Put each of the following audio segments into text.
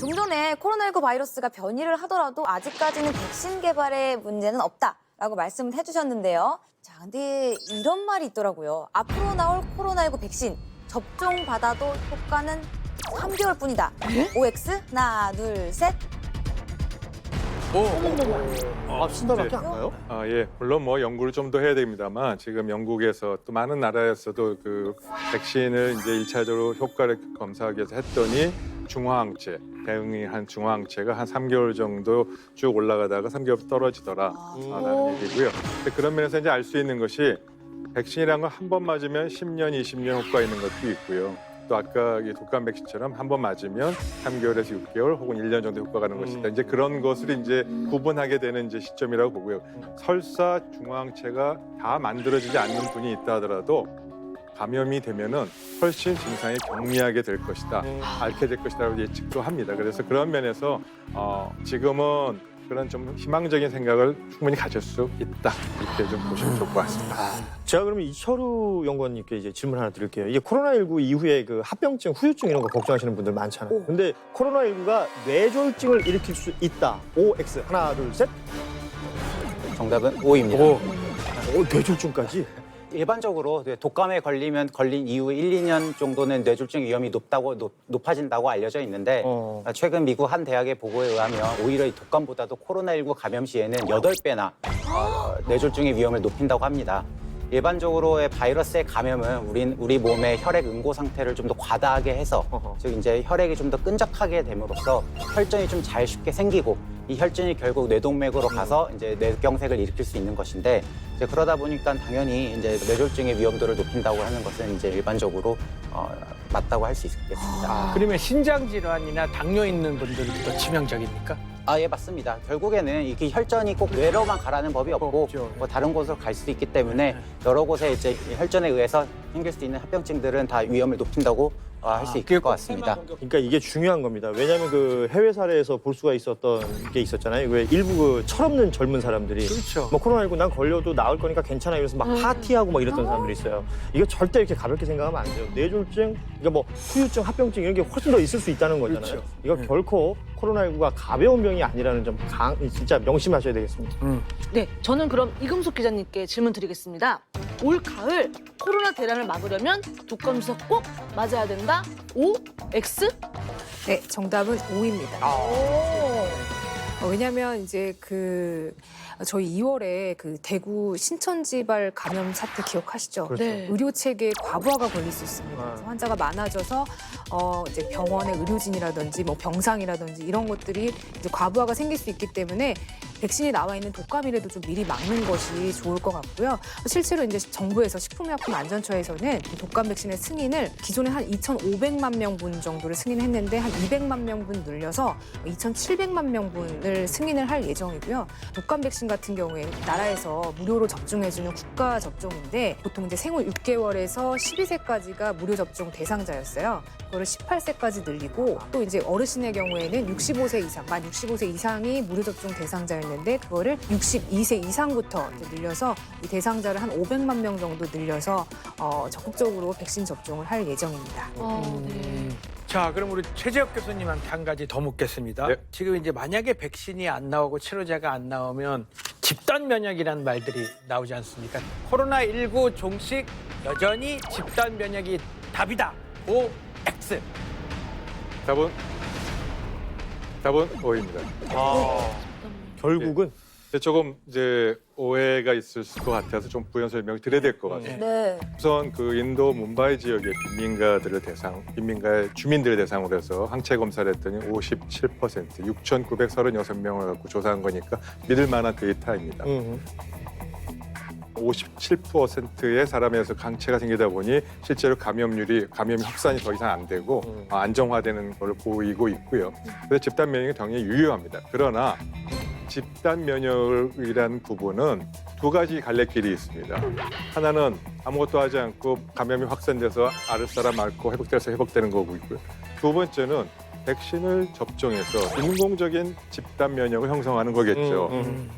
좀 전에 코로나19 바이러스가 변이를 하더라도 아직까지는 백신 개발에 문제는 없다라고 말씀을 해주셨는데요. 자, 근데 이런 말이 있더라고요. 앞으로 나올 코로나19 백신 접종 받아도 효과는 3개월뿐이다. OX 하나, 둘, 셋. 신발밖에 안 가요? 예. 물론 뭐 연구를 좀 더 해야 됩니다만 지금 영국에서 또 많은 나라에서도 그 백신을 이제 1차적으로 효과를 검사하기 위해서 했더니 중화항체, 대응한 중화항체가 한 3개월 정도 쭉 올라가다가 3개월 떨어지더라라는 얘기고요. 근데 그런 면에서 이제 알 수 있는 것이 백신이라는 건 한 번 맞으면 10년, 20년 효과 있는 것도 있고요. 또 아까 이 독감 백신처럼 한 번 맞으면 3개월에서 6개월 혹은 1년 정도 효과가 나는 것이다. 이제 그런 것을 이제 구분하게 되는 이제 시점이라고 보고요. 설사 중화항체가 다 만들어지지 않는 분이 있다 하더라도 감염이 되면은 훨씬 증상이 경미하게 될 것이다. 앓게 될 것이다라고 예측도 합니다. 그래서 그런 면에서 지금은 그런 좀 희망적인 생각을 충분히 가질 수 있다. 이렇게 좀 보시면 좋을 것 같습니다. 제가 그러면 이철우 연구원님께 이제 질문 하나 드릴게요. 이게 코로나19 이후에 그 합병증, 후유증 이런 거 걱정하시는 분들 많잖아요. 근데 코로나19가 뇌졸중을 일으킬 수 있다. OX 하나, 둘, 셋. 정답은 O입니다. 뇌졸중까지? 일반적으로 독감에 걸린 이후 1, 2년 정도는 뇌졸중 위험이 높아진다고 알려져 있는데 최근 미국 한 대학의 보고에 의하면 오히려 이 독감보다도 코로나19 감염 시에는 8배나 뇌졸중의 위험을 높인다고 합니다. 일반적으로의 바이러스의 감염은 우리 몸의 혈액 응고 상태를 좀 더 과다하게 해서 즉 이제 혈액이 좀 더 끈적하게 됨으로써 혈전이 좀 잘 쉽게 생기고 이 혈전이 결국 뇌동맥으로 가서 이제 뇌경색을 일으킬 수 있는 것인데 이제 그러다 보니까 당연히 이제 뇌졸중의 위험도를 높인다고 하는 것은 이제 일반적으로 맞다고 할 수 있겠습니다. 그러면 신장 질환이나 당뇨 있는 분들도 치명적입니까? 예, 맞습니다. 결국에는 이게 혈전이 꼭 뇌로만 가라는 법이 없고 없죠. 뭐 다른 곳으로 갈 수도 있기 때문에 여러 곳에 이제 혈전에 의해서 생길 수 있는 합병증들은 다 위험을 높인다고 할 수 있을 것 같습니다. 그러니까 이게 중요한 겁니다. 왜냐하면 그 해외 사례에서 볼 수가 있었던 게 있었잖아요. 왜 일부 그 철없는 젊은 사람들이 그렇죠. 뭐 코로나19 난 걸려도 나을 거니까 괜찮아 이러면서 막 파티하고 막 이랬던 사람들이 있어요. 이거 절대 이렇게 가볍게 생각하면 안 돼요. 뇌졸중, 그러니까 뭐 후유증, 합병증 이런 게 훨씬 더 있을 수 있다는 거잖아요. 그렇죠. 이거 결코 코로나19가 가벼운 병이 아니라는 점 진짜 명심하셔야 되겠습니다. 네, 저는 그럼 이금숙 기자님께 질문 드리겠습니다. 올 가을 코로나 대란을 막으려면 독감 주사 꼭 맞아야 된다. O, X? 네, 정답은 O입니다. 왜냐하면 이제 저희 2월에 그 대구 신천지발 감염 사태 기억하시죠? 그렇죠. 네. 의료 체계에 과부하가 걸릴 수 있습니다. 그래서 환자가 많아져서 이제 병원의 의료진이라든지 뭐 병상이라든지 이런 것들이 이제 과부하가 생길 수 있기 때문에 백신이 나와 있는 독감이라도 좀 미리 막는 것이 좋을 것 같고요. 실제로 이제 정부에서 식품의약품안전처에서는 독감 백신의 승인을 기존에 한 2,500만 명분 정도를 승인했는데 한 200만 명분 늘려서 2,700만 명분을 승인을 할 예정이고요. 독감 백신 같은 경우에 나라에서 무료로 접종해주는 국가 접종인데 보통 이제 생후 6개월에서 12세까지가 무료 접종 대상자였어요. 그거를 18세까지 늘리고 또 이제 어르신의 경우에는 65세 이상, 만 65세 이상이 무료 접종 대상자였는데 그거를 62세 이상부터 이제 늘려서 이 대상자를 한 500만 명 정도 늘려서 적극적으로 백신 접종을 할 예정입니다. 네. 자, 그럼 우리 최재혁 교수님한테 한 가지 더 묻겠습니다. 네. 지금 이제 만약에 백신이 안 나오고 치료제가 안 나오면 집단 면역이라는 말들이 나오지 않습니까? 코로나19 종식 여전히 집단 면역이 답이다. O, X. 답은 O입니다. 결국은 근데 조금 이제 오해가 있을 것 같아서 좀 부연 설명을 드려야 될 것 같습니다. 네. 우선 그 인도 뭄바이 지역의 빈민가의 주민들을 대상으로 해서 항체 검사를 했더니 57%, 6,936명을 갖고 조사한 거니까 믿을 만한 데이터입니다. 57%의 사람에서 항체가 생기다 보니 실제로 감염 확산이 더 이상 안 되고 안정화되는 걸 보이고 있고요. 그래서 집단 면역이 당연히 유효합니다. 그러나 집단 면역이라는 부분은 두 가지 갈래길이 있습니다. 하나는 아무것도 하지 않고 감염이 확산돼서 앓을 사람 앓고 회복돼서 회복되는 거고 있고요. 두 번째는 백신을 접종해서 인공적인 집단 면역을 형성하는 거겠죠.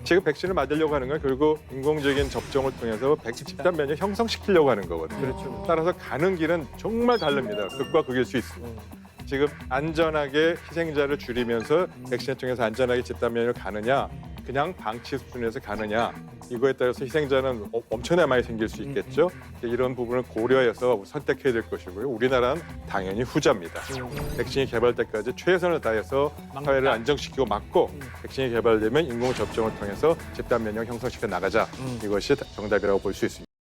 지금 백신을 맞으려고 하는 건 결국 인공적인 접종을 통해서 집단 면역 형성시키려고 하는 거거든요. 따라서 가는 길은 정말 다릅니다. 극과 극일 수 있습니다. 지금 안전하게 희생자를 줄이면서 백신을 통해서 안전하게 집단 면역을 가느냐, 그냥 방치 수준에서 가느냐, 이거에 따라서 희생자는 엄청나게 많이 생길 수 있겠죠. 이런 부분을 고려해서 선택해야 될 것이고요. 우리나라는 당연히 후자입니다. 백신이 개발 때까지 최선을 다해서 사회를 안정시키고 막고 백신이 개발되면 인공접종을 통해서 집단 면역 형성시켜 나가자. 이것이 정답이라고 볼 수 있습니다.